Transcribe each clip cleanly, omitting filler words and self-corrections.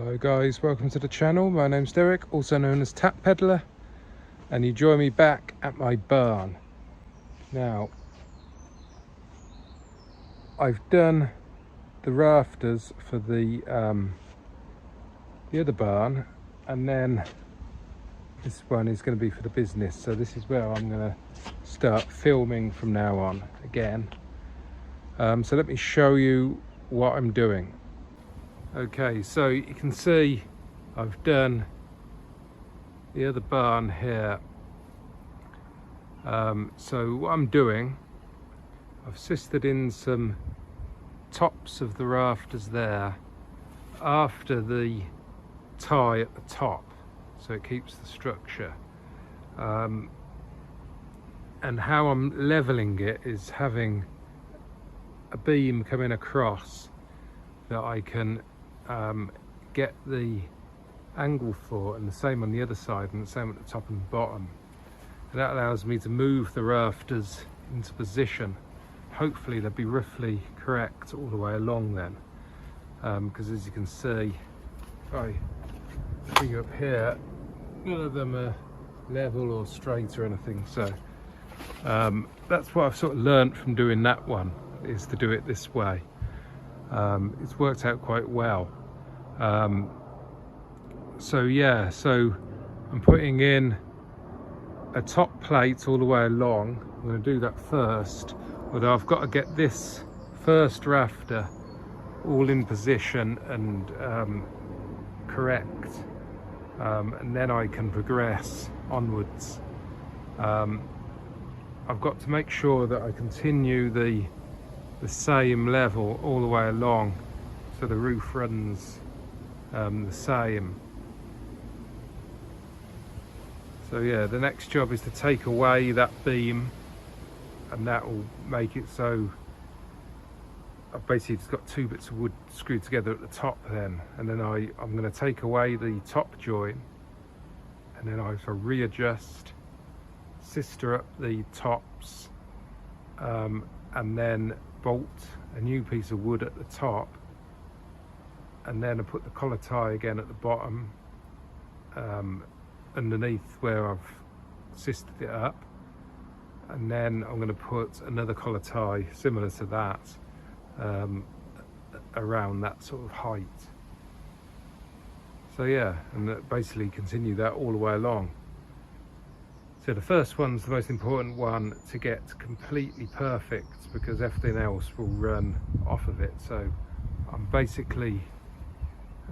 Hello guys, welcome to the channel. My name's Derek, also known as Tap Peddler, and you join me back at my barn. Now, I've done the rafters for the other barn, and then this one is going to be for the business. So this is where I'm going to start filming from now on again. So let me show you what I'm doing. Okay, so you can see I've done the other barn here. So what I'm doing, I've sisted in some tops of the rafters there after the tie at the top, so it keeps the structure. And how I'm leveling it is having a beam coming across that I can get the angle for, and the same on the other side and the same at the top and bottom. And that allows me to move the rafters into position. Hopefully they'll be roughly correct all the way along then, because as you can see, if I bring you up here, none of them are level or straight or anything. So that's what I've sort of learnt from doing that one, is to do it this way. It's worked out quite well. So yeah, so I'm putting in a top plate all the way along. I'm going to do that first, although I've got to get this first rafter all in position and correct, and then I can progress onwards. I've got to make sure that I continue the same level all the way along, so the roof runs the same. So yeah, the next job is to take away that beam, and that will make it so I've basically just got two bits of wood screwed together at the top then, and then I'm going to take away the top joint, and then I have to readjust, sister up the tops, and then bolt a new piece of wood at the top, and then I put the collar tie again at the bottom, underneath where I've sistered it up, and then I'm going to put another collar tie similar to that around that sort of height. So yeah, and basically continue that all the way along. So the first one's the most important one to get completely perfect, because everything else will run off of it. So I'm basically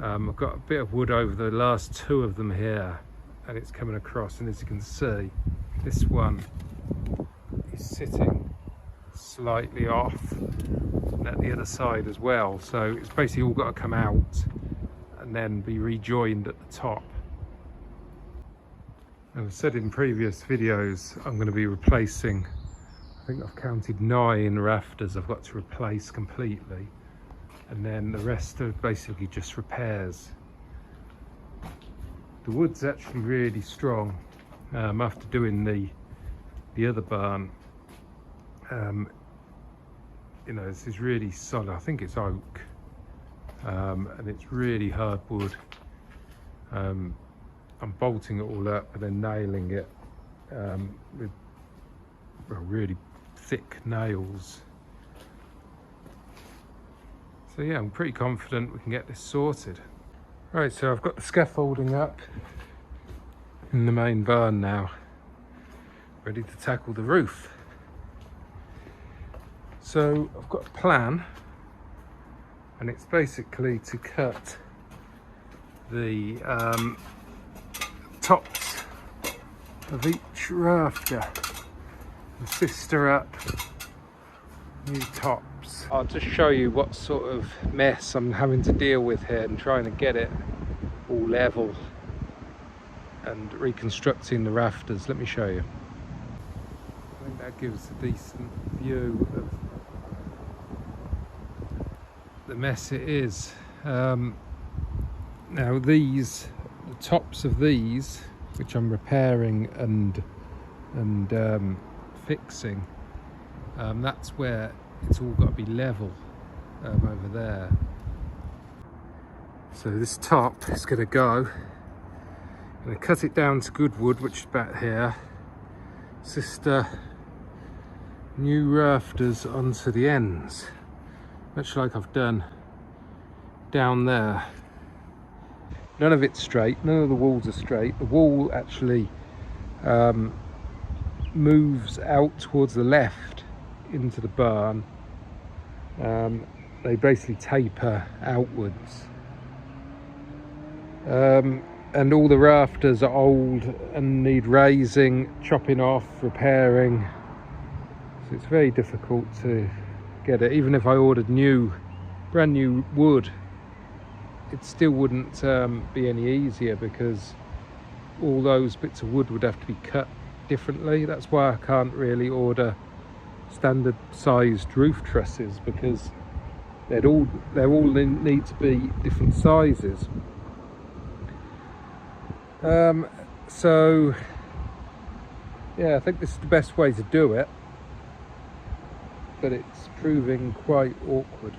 I've got a bit of wood over the last two of them here, and it's coming across, and as you can see, this one is sitting slightly off, and at the other side as well. So it's basically all got to come out and then be rejoined at the top. I've said in previous videos I'm going to be replacing, I think I've counted 9 rafters I've got to replace completely, and then the rest are basically just repairs. The wood's actually really strong. After doing the other barn, you know, this is really solid. I think it's oak, and it's really hard wood. I'm bolting it all up and then nailing it with really thick nails. So yeah, I'm pretty confident we can get this sorted. Right, so I've got the scaffolding up in the main barn now, ready to tackle the roof. So I've got a plan, and it's basically to cut the tops of each rafter and sister up new tops. I'll just show you what sort of mess I'm having to deal with here and trying to get it all level and reconstructing the rafters. Let me show you. I think that gives a decent view of the mess it is. Now the tops of these, which I'm repairing and fixing, that's where it's all got to be level over there. So this top is going to go. I'm going to cut it down to good wood, which is about here. Sister new rafters onto the ends, much like I've done down there. None of it's straight, none of the walls are straight. The wall actually moves out towards the left into the barn. They basically taper outwards. And all the rafters are old and need raising, chopping off, repairing. So it's very difficult to get it. Even if I ordered brand new wood, it still wouldn't be any easier, because all those bits of wood would have to be cut differently. That's why I can't really order standard sized roof trusses, because they're all need to be different sizes. So yeah, I think this is the best way to do it, but it's proving quite awkward.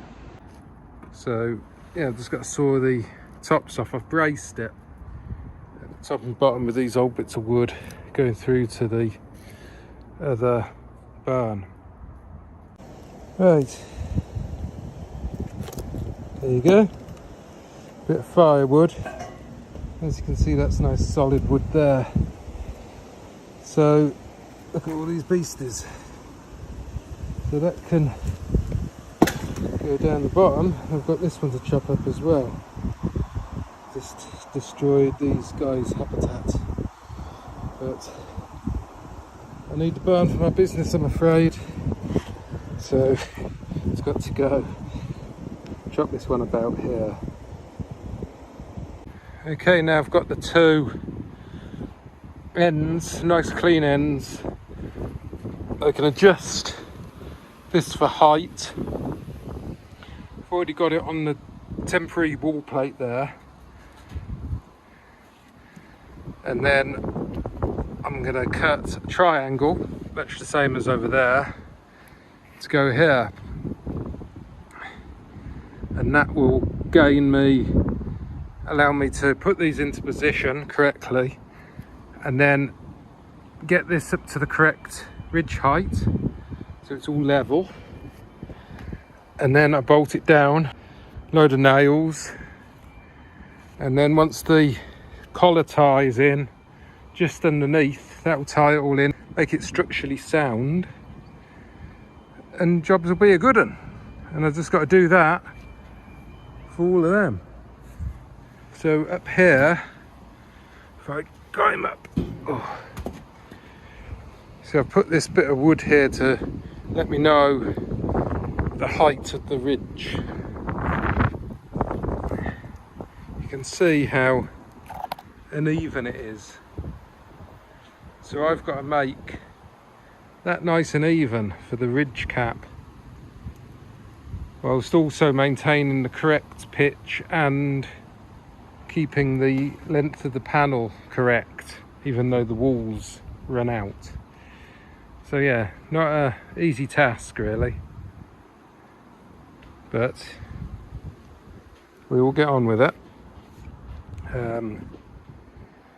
So yeah, I've just got to saw the tops off. I've braced it at the top and bottom with these old bits of wood going through to the other barn. Right, there you go, bit of firewood. As you can see, that's nice solid wood there. So look at all these beasties. So that can go down the bottom. I've got this one to chop up as well. Just destroyed these guys' habitat. But I need the barn for my business, I'm afraid. So it's got to go. Chop this one about here. Okay, now I've got the two ends, nice clean ends. I can adjust this for height. I've already got it on the temporary wall plate there. And then I'm going to cut a triangle, much the same as over there, to go here. And that will allow me to put these into position correctly, and then get this up to the correct ridge height, so it's all level. And then I bolt it down, load of nails, and then once the collar ties in just underneath, that will tie it all in, make it structurally sound, and jobs will be a good one. And I've just got to do that for all of them. So up here, if I climb up, so I've put this bit of wood here to let me know the height of the ridge. You can see how uneven it is. So I've got to make that nice and even for the ridge cap, whilst also maintaining the correct pitch and keeping the length of the panel correct, even though the walls run out. So yeah, not an easy task really, but we will get on with it.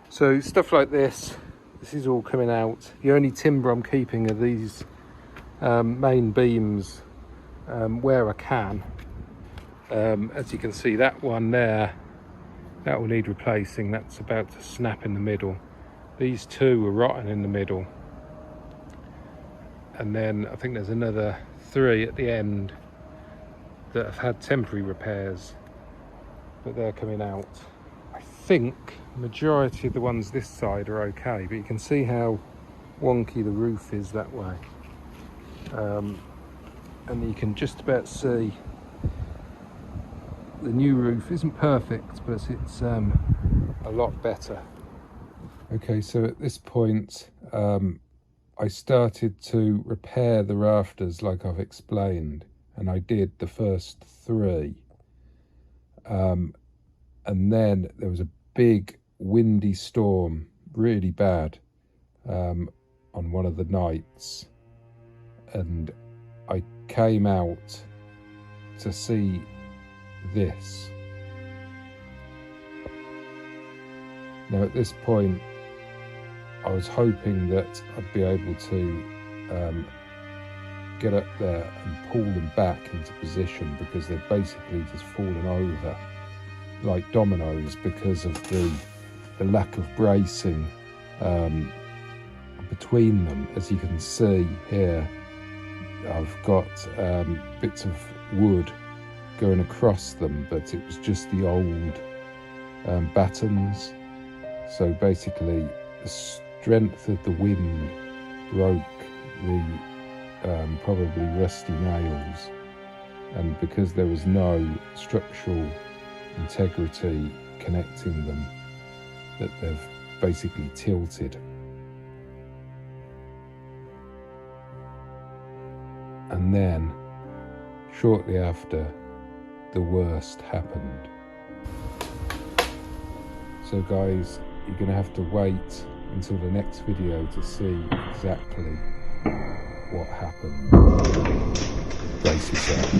So stuff like this is all coming out. The only timber I'm keeping are these main beams where I can. As you can see, that one there, that will need replacing. That's about to snap in the middle. These two are rotten in the middle. And then I think there's another 3 at the end that have had temporary repairs, but they're coming out. I think majority of the ones this side are okay, but you can see how wonky the roof is that way. And you can just about see the new roof isn't perfect, but it's a lot better. Okay, so at this point I started to repair the rafters like I've explained, and I did the first 3. And then there was a big windy storm, really bad, on one of the nights, and I came out to see this, Now at this point I was hoping that I'd be able to get up there and pull them back into position, because they're basically just fallen over like dominoes because of the lack of bracing between them. As you can see here, I've got bits of wood going across them, but it was just the old battens. So basically the strength of the wind broke the probably rusty nails, and because there was no structural integrity connecting them, that they've basically tilted. And then shortly after, the worst happened. So guys, you're going to have to wait until the next video to see exactly what happened. Brace yourself.